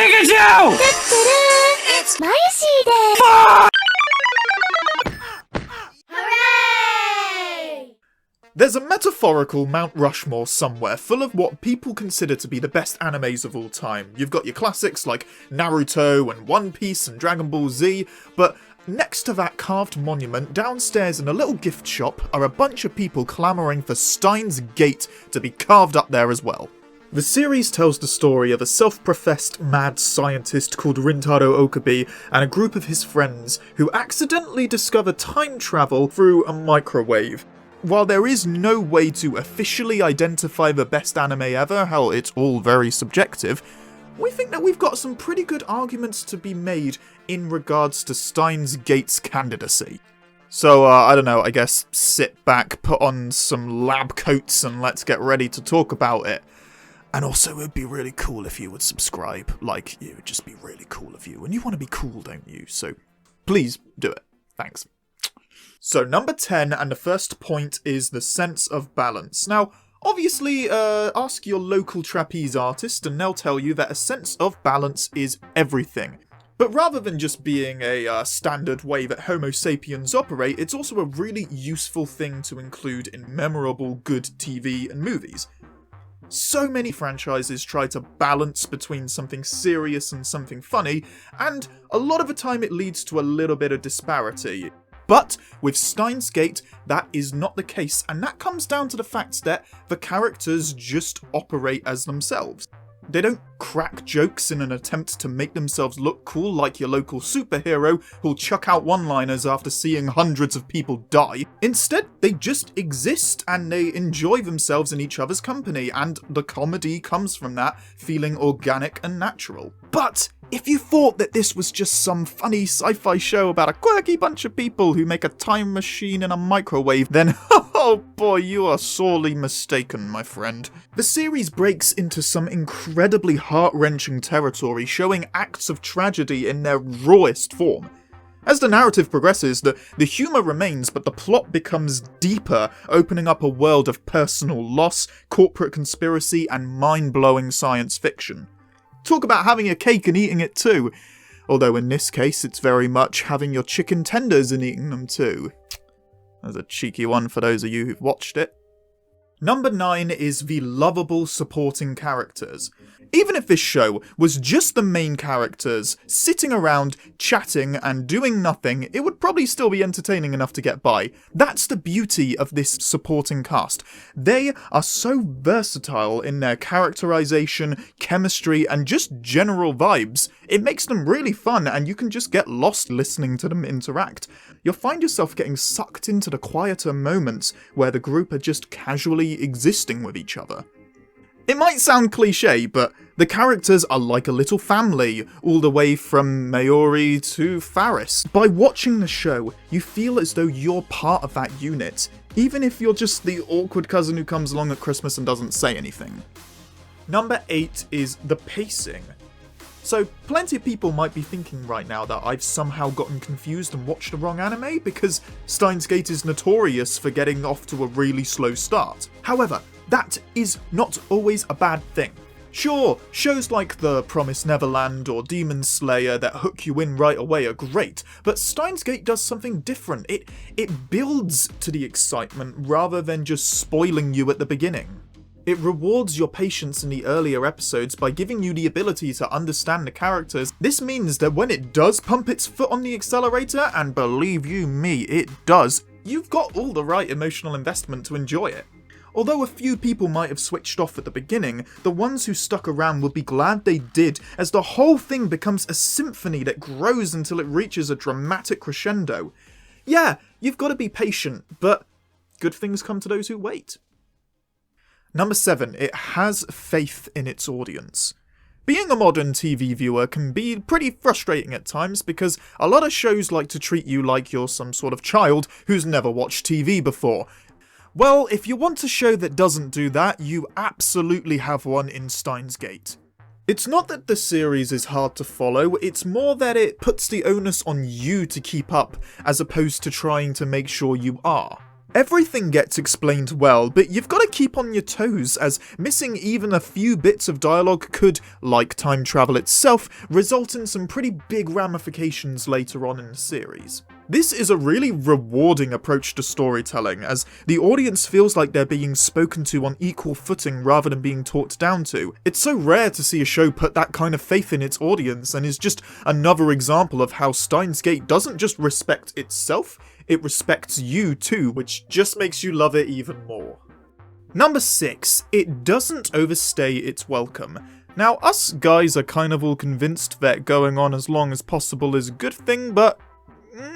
Pikachu! It's my seed. Hooray! There's a metaphorical Mount Rushmore somewhere full of what people consider to be the best animes of all time. You've got your classics like Naruto and One Piece and Dragon Ball Z, but next to that carved monument, downstairs in a little gift shop, are a bunch of people clamouring for Steins Gate to be carved up there as well. The series tells the story of a self-professed mad scientist called Rintaro Okabe and a group of his friends who accidentally discover time travel through a microwave. While there is no way to officially identify the best anime ever, hell, it's all very subjective, we think that we've got some pretty good arguments to be made in regards to Steins Gate's candidacy. So, I don't know, I guess sit back, put on some lab coats, and let's get ready to talk about it. And also, it would be really cool if you would subscribe. Like, it would just be really cool of you. And you want to be cool, don't you? So, please do it. Thanks. So, number 10, and the first point is the sense of balance. Now, obviously, ask your local trapeze artist and they'll tell you that a sense of balance is everything. But rather than just being a standard way that Homo sapiens operate, it's also a really useful thing to include in memorable good TV and movies. So many franchises try to balance between something serious and something funny, and a lot of the time it leads to a little bit of disparity. But with Steins Gate, that is not the case, and that comes down to the fact that the characters just operate as themselves. They don't crack jokes in an attempt to make themselves look cool like your local superhero who'll chuck out one-liners after seeing hundreds of people die. Instead, they just exist and they enjoy themselves in each other's company, and the comedy comes from that feeling organic and natural. But if you thought that this was just some funny sci-fi show about a quirky bunch of people who make a time machine in a microwave, then oh boy, you are sorely mistaken, my friend. The series breaks into some incredibly heart-wrenching territory, showing acts of tragedy in their rawest form. As the narrative progresses, the humour remains, but the plot becomes deeper, opening up a world of personal loss, corporate conspiracy, and mind-blowing science fiction. Talk about having a cake and eating it too. Although in this case, it's very much having your chicken tenders and eating them too. There's a cheeky one for those of you who've watched it. Number 9 is the lovable supporting characters. Even if this show was just the main characters sitting around, chatting and doing nothing, it would probably still be entertaining enough to get by. That's the beauty of this supporting cast. They are so versatile in their characterization, chemistry and just general vibes. It makes them really fun and you can just get lost listening to them interact. You'll find yourself getting sucked into the quieter moments where the group are just casually existing with each other. It might sound cliche, but the characters are like a little family, all the way from Mayuri to Faris. By watching the show, you feel as though you're part of that unit, even if you're just the awkward cousin who comes along at Christmas and doesn't say anything. Number 8 is the pacing. So, plenty of people might be thinking right now that I've somehow gotten confused and watched the wrong anime, because Steins Gate is notorious for getting off to a really slow start. However, that is not always a bad thing. Sure, shows like The Promised Neverland or Demon Slayer that hook you in right away are great, but Steins Gate does something different. It builds to the excitement rather than just spoiling you at the beginning. It rewards your patience in the earlier episodes by giving you the ability to understand the characters. This means that when it does pump its foot on the accelerator, and believe you me, it does, you've got all the right emotional investment to enjoy it. Although a few people might have switched off at the beginning, the ones who stuck around will be glad they did, as the whole thing becomes a symphony that grows until it reaches a dramatic crescendo. Yeah, you've got to be patient, but good things come to those who wait. Number 7, it has faith in its audience. Being a modern TV viewer can be pretty frustrating at times because a lot of shows like to treat you like you're some sort of child who's never watched TV before. Well, if you want a show that doesn't do that, you absolutely have one in Steins Gate. It's not that the series is hard to follow, it's more that it puts the onus on you to keep up, as opposed to trying to make sure you are. Everything gets explained well, but you've got to keep on your toes, as missing even a few bits of dialogue could, like time travel itself, result in some pretty big ramifications later on in the series. This is a really rewarding approach to storytelling, as the audience feels like they're being spoken to on equal footing rather than being talked down to. It's so rare to see a show put that kind of faith in its audience, and is just another example of how Steins Gate doesn't just respect itself, it respects you too, which just makes you love it even more. Number 6, it doesn't overstay its welcome. Now, us guys are kind of all convinced that going on as long as possible is a good thing, but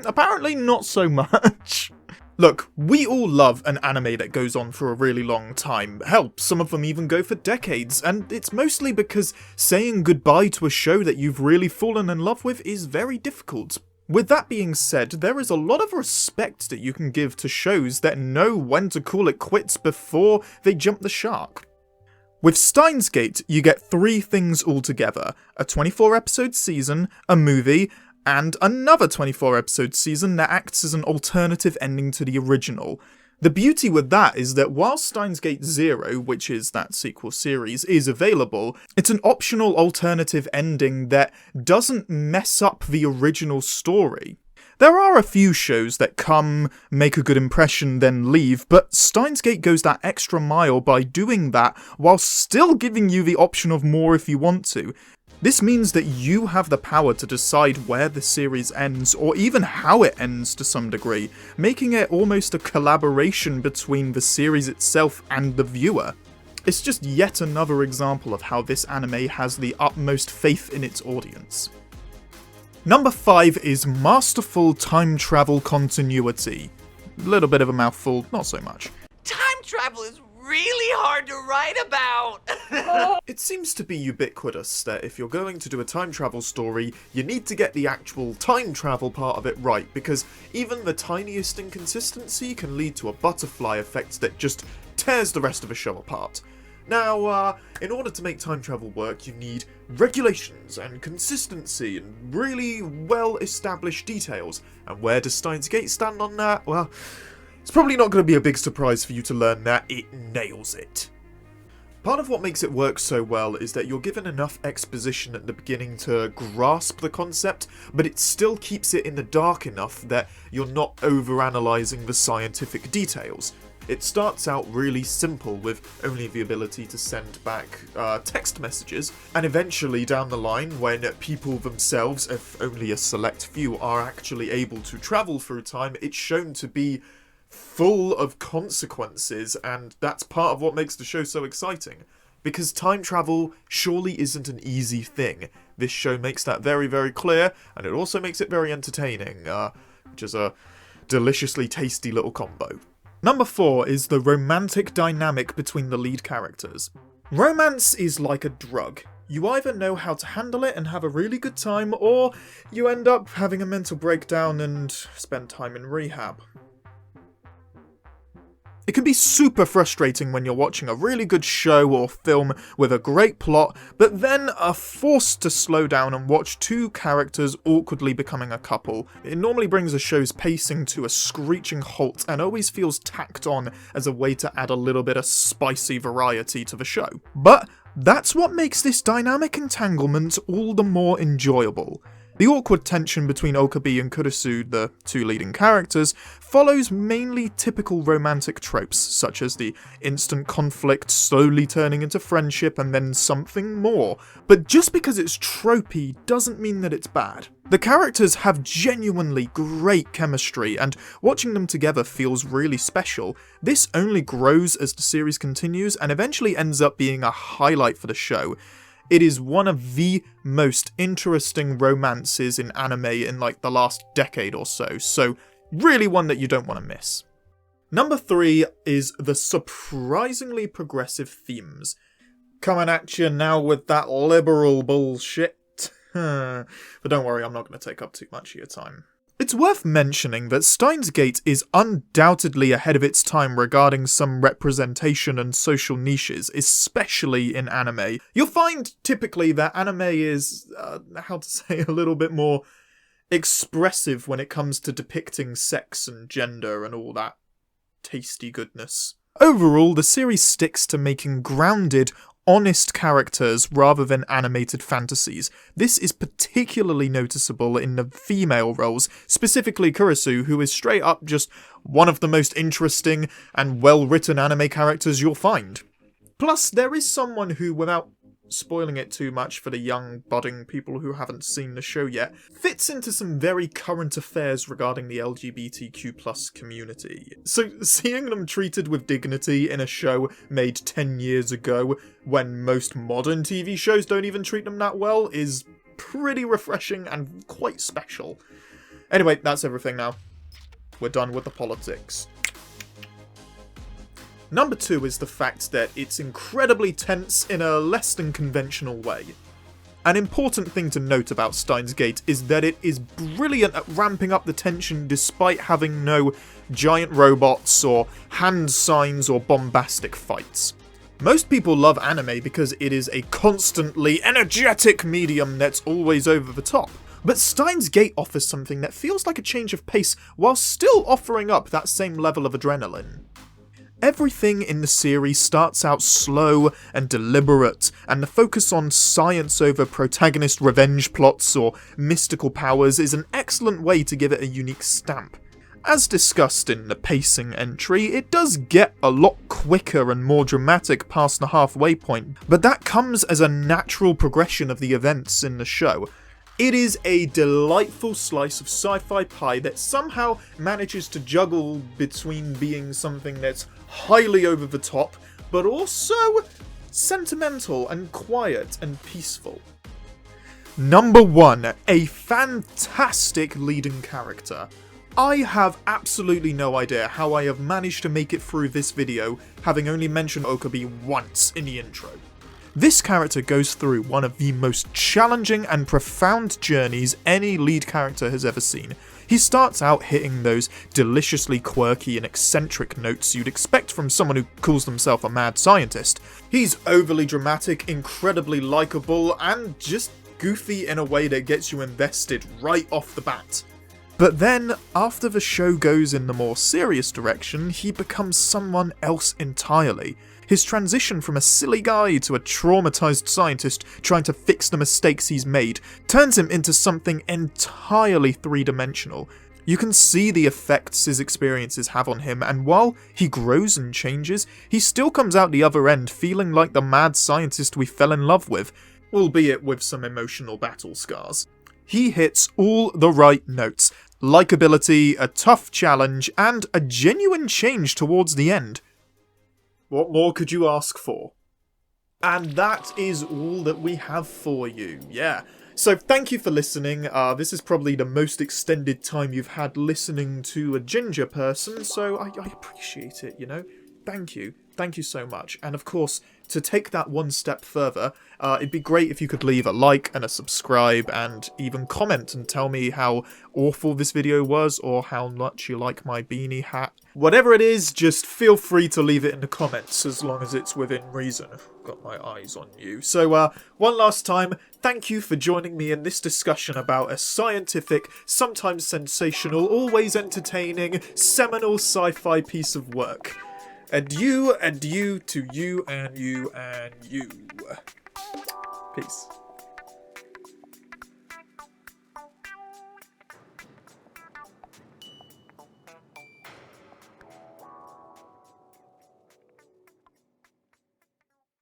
apparently not so much. Look, we all love an anime that goes on for a really long time. Hell, some of them even go for decades, and it's mostly because saying goodbye to a show that you've really fallen in love with is very difficult. With that being said, there is a lot of respect that you can give to shows that know when to call it quits before they jump the shark. With Steins Gate, you get 3 things altogether: a 24-episode season, a movie, and another 24-episode season that acts as an alternative ending to the original. The beauty with that is that while Steins Gate 0, which is that sequel series, is available, it's an optional alternative ending that doesn't mess up the original story. There are a few shows that come, make a good impression, then leave, but Steins Gate goes that extra mile by doing that while still giving you the option of more if you want to. This means that you have the power to decide where the series ends, or even how it ends to some degree, making it almost a collaboration between the series itself and the viewer. It's just yet another example of how this anime has the utmost faith in its audience. Number 5 is masterful time travel continuity. Little bit of a mouthful, not so much. Time travel is really hard to write about! It seems to be ubiquitous that if you're going to do a time travel story, you need to get the actual time travel part of it right, because even the tiniest inconsistency can lead to a butterfly effect that just tears the rest of a show apart. Now, in order to make time travel work, you need regulations and consistency and really well-established details. And where does Steins Gate stand on that? Well, it's probably not going to be a big surprise for you to learn that it nails it. Part of what makes it work so well is that you're given enough exposition at the beginning to grasp the concept, but it still keeps it in the dark enough that you're not overanalyzing the scientific details. It starts out really simple with only the ability to send back text messages, and eventually down the line, when people themselves, if only a select few, are actually able to travel through time, it's shown to be full of consequences, and that's part of what makes the show so exciting. Because time travel surely isn't an easy thing. This show makes that very, very clear, and it also makes it very entertaining, which is a deliciously tasty little combo. Number 4 is the romantic dynamic between the lead characters. Romance is like a drug. You either know how to handle it and have a really good time, or you end up having a mental breakdown and spend time in rehab. It can be super frustrating when you're watching a really good show or film with a great plot, but then are forced to slow down and watch 2 characters awkwardly becoming a couple. It normally brings a show's pacing to a screeching halt and always feels tacked on as a way to add a little bit of spicy variety to the show. But that's what makes this dynamic entanglement all the more enjoyable. The awkward tension between Okabe and Kurisu, the 2 leading characters, follows mainly typical romantic tropes, such as the instant conflict slowly turning into friendship and then something more. But just because it's tropey doesn't mean that it's bad. The characters have genuinely great chemistry, and watching them together feels really special. This only grows as the series continues and eventually ends up being a highlight for the show. It is one of the most interesting romances in anime in like the last decade or so really one that you don't want to miss. Number 3 is the surprisingly progressive themes. Coming at you now with that liberal bullshit. But don't worry, I'm not going to take up too much of your time. It's worth mentioning that Steins Gate is undoubtedly ahead of its time regarding some representation and social niches, especially in anime. You'll find typically that anime is, a little bit more expressive when it comes to depicting sex and gender and all that tasty goodness. Overall, the series sticks to making grounded, honest characters rather than animated fantasies. This is particularly noticeable in the female roles, specifically Kurisu, who is straight up just one of the most interesting and well-written anime characters you'll find. Plus, there is someone who, without spoiling it too much for the young, budding people who haven't seen the show yet, fits into some very current affairs regarding the LGBTQ+ community. So, seeing them treated with dignity in a show made 10 years ago, when most modern TV shows don't even treat them that well, is pretty refreshing and quite special. Anyway, that's everything now. We're done with the politics. Number 2 is the fact that it's incredibly tense in a less than conventional way. An important thing to note about Steins Gate is that it is brilliant at ramping up the tension despite having no giant robots or hand signs or bombastic fights. Most people love anime because it is a constantly energetic medium that's always over the top. But Steins Gate offers something that feels like a change of pace while still offering up that same level of adrenaline. Everything in the series starts out slow and deliberate, and the focus on science over protagonist revenge plots or mystical powers is an excellent way to give it a unique stamp. As discussed in the pacing entry, it does get a lot quicker and more dramatic past the halfway point, but that comes as a natural progression of the events in the show. It is a delightful slice of sci-fi pie that somehow manages to juggle between being something that's highly over the top, but also sentimental and quiet and peaceful. Number 1, a fantastic leading character. I have absolutely no idea how I have managed to make it through this video, having only mentioned Okabe once in the intro. This character goes through one of the most challenging and profound journeys any lead character has ever seen. He starts out hitting those deliciously quirky and eccentric notes you'd expect from someone who calls themselves a mad scientist. He's overly dramatic, incredibly likeable, and just goofy in a way that gets you invested right off the bat. But then, after the show goes in the more serious direction, he becomes someone else entirely. His transition from a silly guy to a traumatized scientist trying to fix the mistakes he's made turns him into something entirely three-dimensional. You can see the effects his experiences have on him, and while he grows and changes, he still comes out the other end feeling like the mad scientist we fell in love with, albeit with some emotional battle scars. He hits all the right notes: likability, a tough challenge, and a genuine change towards the end. What more could you ask for? And that is all that we have for you, yeah. So thank you for listening. This is probably the most extended time you've had listening to a ginger person, so I appreciate it, you know? Thank you. Thank you so much. And of course, to take that one step further, it'd be great if you could leave a like and a subscribe and even comment and tell me how awful this video was or how much you like my beanie hat. Whatever it is, just feel free to leave it in the comments as long as it's within reason. I've got my eyes on you. So, one last time, thank you for joining me in this discussion about a scientific, sometimes sensational, always entertaining, seminal sci-fi piece of work. Adieu to you and you and you. Peace.